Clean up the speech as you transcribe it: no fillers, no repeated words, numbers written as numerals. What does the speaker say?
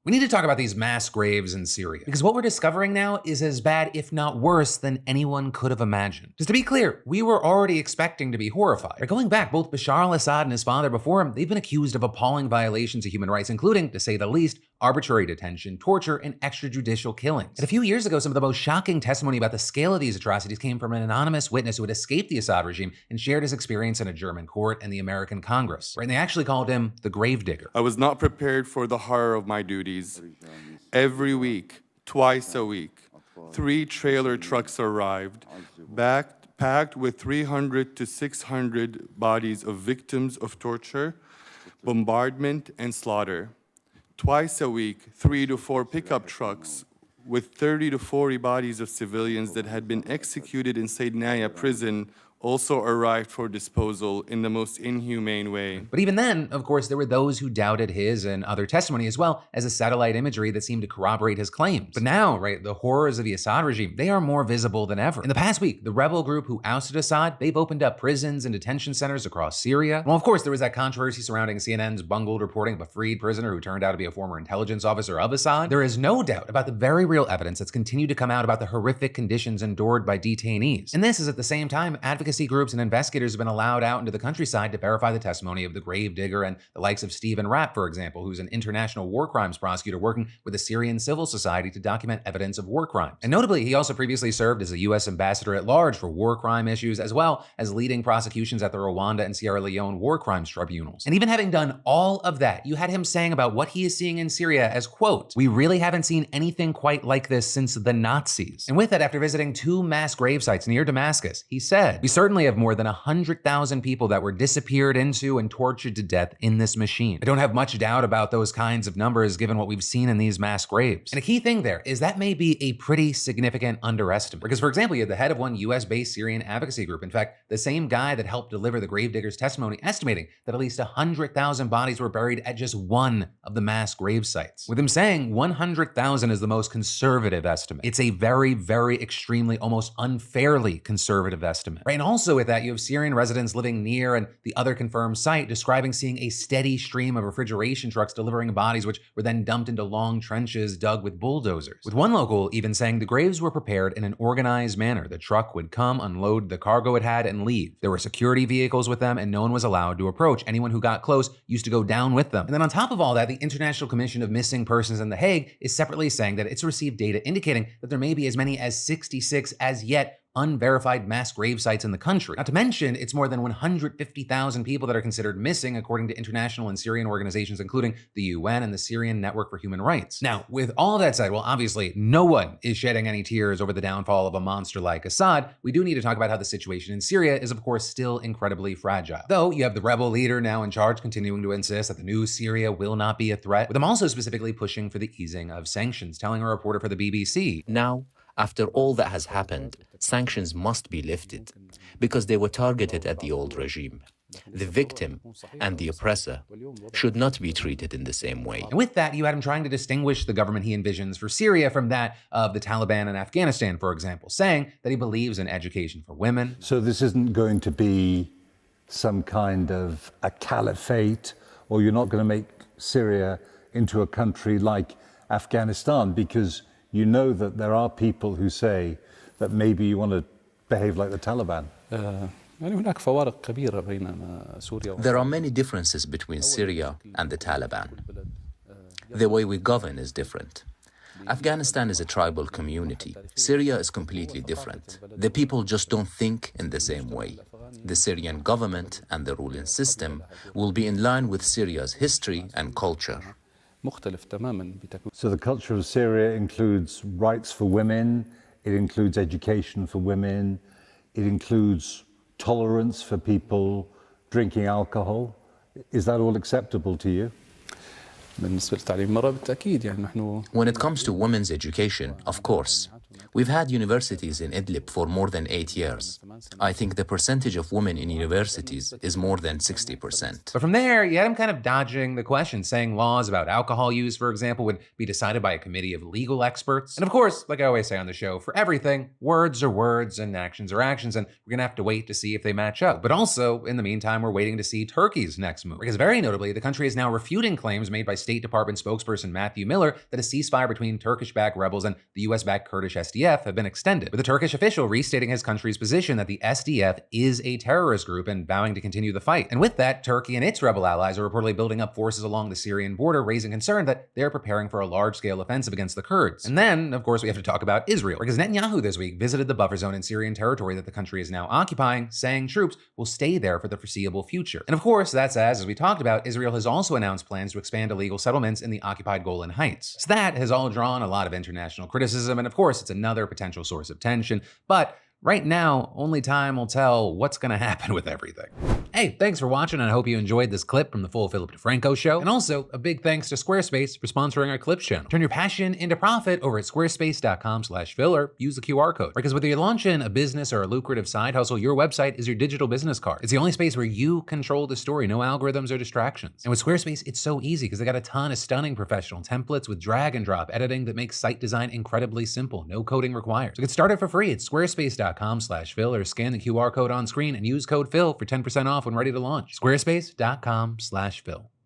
We need to talk about these mass graves in Syria, because what we're discovering now is as bad, if not worse, than anyone could have imagined. Just to be clear, we were already expecting to be horrified. But going back, both Bashar al-Assad and his father before him, they've been accused of appalling violations of human rights, including, to say the least, arbitrary detention, torture, and extrajudicial killings. And a few years ago, some of the most shocking testimony about the scale of these atrocities came from an anonymous witness who had escaped the Assad regime and shared his experience in a German court and the American Congress. Right? And they actually called him the gravedigger. I was not prepared for the horror of my duties. Every week, twice a week, 3 trailer trucks arrived, packed with 300 to 600 bodies of victims of torture, bombardment, and slaughter. Twice a week, 3 to 4 pickup trucks with 30 to 40 bodies of civilians that had been executed in Saydnaya prison also arrived for disposal in the most inhumane way. But even then, of course, there were those who doubted his and other testimony, as well as the satellite imagery that seemed to corroborate his claims. But now, right, the horrors of the Assad regime, they are more visible than ever. In the past week, the rebel group who ousted Assad, they've opened up prisons and detention centers across Syria. Well, of course, there was that controversy surrounding CNN's bungled reporting of a freed prisoner who turned out to be a former intelligence officer of Assad. There is no doubt about the very real evidence that's continued to come out about the horrific conditions endured by detainees. And this is at the same time advocacy groups and investigators have been allowed out into the countryside to verify the testimony of the gravedigger and the likes of Enright, for example, who's an international war crimes prosecutor working with the Syrian civil society to document evidence of war crimes. And notably, he also previously served as a U.S. ambassador at large for war crime issues, as well as leading prosecutions at the Rwanda and Sierra Leone war crimes tribunals. And even having done all of that, you had him saying about what he is seeing in Syria as, quote, "We really haven't seen anything quite like this since the Nazis." And with that, after visiting 2 mass grave sites near Damascus, he said, "We certainly have more than 100,000 people that were disappeared into and tortured to death in this machine. I don't have much doubt about those kinds of numbers given what we've seen in these mass graves." And a key thing there is that may be a pretty significant underestimate. Because, for example, you have the head of one US-based Syrian advocacy group, in fact, the same guy that helped deliver the gravedigger's testimony, estimating that at least 100,000 bodies were buried at just one of the mass grave sites. With him saying 100,000 is the most conservative estimate. It's a very, very extremely, almost unfairly conservative estimate. Right? And also with that, you have Syrian residents living near and the other confirmed site describing seeing a steady stream of refrigeration trucks delivering bodies which were then dumped into long trenches dug with bulldozers. With one local even saying the graves were prepared in an organized manner. The truck would come, unload the cargo it had, and leave. There were security vehicles with them and no one was allowed to approach. Anyone who got close used to go down with them. And then on top of all that, the International Commission of Missing Persons in The Hague is separately saying that it's received data indicating that there may be as many as 66 as yet unverified mass grave sites in the country. Not to mention, it's more than 150,000 people that are considered missing according to international and Syrian organizations, including the UN and the Syrian Network for Human Rights. Now, with all that said, well, obviously, no one is shedding any tears over the downfall of a monster like Assad. We do need to talk about how the situation in Syria is, of course, still incredibly fragile. Though, you have the rebel leader now in charge continuing to insist that the new Syria will not be a threat, with them also specifically pushing for the easing of sanctions, telling a reporter for the BBC, "Now, after all that has happened, sanctions must be lifted because they were targeted at the old regime. The victim and the oppressor should not be treated in the same way." And with that, you had him trying to distinguish the government he envisions for Syria from that of the Taliban in Afghanistan, for example, saying that he believes in education for women. So this isn't going to be some kind of a caliphate, or you're not going to make Syria into a country like Afghanistan, because you know that there are people who say that maybe you want to behave like the Taliban. There are many differences between Syria and the Taliban. The way we govern is different. Afghanistan is a tribal community. Syria is completely different. The people just don't think in the same way. The Syrian government and the ruling system will be in line with Syria's history and culture. So the culture of Syria includes rights for women, it includes education for women, it includes tolerance for people drinking alcohol. Is that all acceptable to you? When it comes to women's education, of course, We've had universities in Idlib for more than 8 years. I think the percentage of women in universities is more than 60%. But from there, you had him kind of dodging the question, saying laws about alcohol use, for example, would be decided by a committee of legal experts. And of course, like I always say on the show, for everything, words are words and actions are actions, and we're gonna have to wait to see if they match up. But also, in the meantime, we're waiting to see Turkey's next move. Because very notably, the country is now refuting claims made by State Department spokesperson Matthew Miller that a ceasefire between Turkish-backed rebels and the US-backed Kurdish SDF have been extended, with the Turkish official restating his country's position that the SDF is a terrorist group and vowing to continue the fight. And with that, Turkey and its rebel allies are reportedly building up forces along the Syrian border, raising concern that they're preparing for a large-scale offensive against the Kurds. And then, of course, we have to talk about Israel, because Netanyahu this week visited the buffer zone in Syrian territory that the country is now occupying, saying troops will stay there for the foreseeable future. And of course, that's as we talked about, Israel has also announced plans to expand illegal settlements in the occupied Golan Heights. So that has all drawn a lot of international criticism, and of course, it's another potential source of tension, but right now, only time will tell what's gonna happen with everything. Hey, thanks for watching, and I hope you enjoyed this clip from the full Philip DeFranco show. And also, a big thanks to Squarespace for sponsoring our Clips channel. Turn your passion into profit over at squarespace.com/Phil, or use the QR code. Because whether you're launching a business or a lucrative side hustle, your website is your digital business card. It's the only space where you control the story, no algorithms or distractions. And with Squarespace, it's so easy because they got a ton of stunning professional templates with drag and drop editing that makes site design incredibly simple, no coding required. So get started for free at squarespace.com/Phil, or scan the QR code on screen and use code Phil for 10% off when ready to launch. Squarespace.com/Phil.